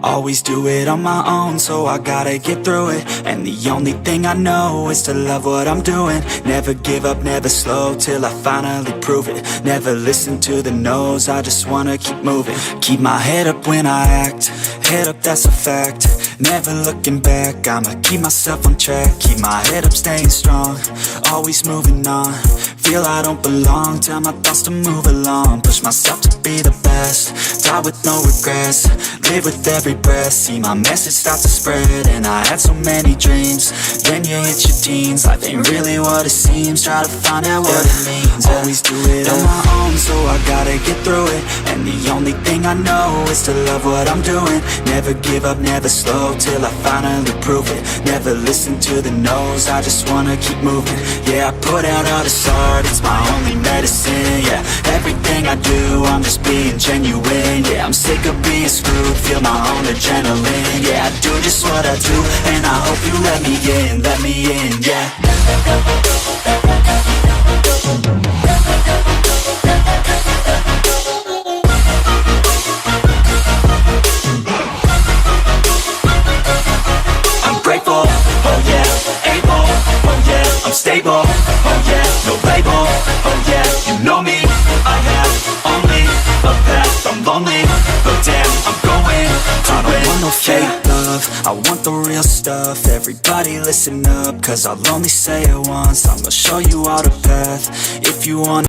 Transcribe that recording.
Always do it on my own, so I gotta get through it. And the only thing I know is to love what I'm doing. Never give up, never slow, till I finally prove it. Never listen to the no's, I just wanna keep moving. Keep my head up when I act, head up, that's a fact. Never looking back, I'ma keep myself on track. Keep my head up, staying strong, always moving on. Feel I don't belong, tell my thoughts to move along. Push myself to be the best, die with no regrets. Live with every breath, see my message start to spread. And I had so many dreams, then you hit your teens. Life ain't really what it seems, try to find out what it means. Always do it on my own, so I gotta get through it. And the only thing I know is to love what I'm doing. Never give up, never slow, till I finally prove it. Never listen to the no's, I just wanna keep moving. Yeah, I put out all this art, it's my only medicine. Yeah, everything I do, I'm just being genuine. Yeah, I'm sick of being screwed, feel my own adrenaline. Yeah, I do just what I do, and I hope you let me in, yeah. I'm grateful, oh yeah, able, oh yeah, I'm stable, oh yeah, no label, oh yeah, you know me, I have only a path, I'm lonely, but damn, I'm going to I don't want no fake love, I want the real stuff. Everybody listen up, cause I'll only say it once. I'ma show you all the path, if you want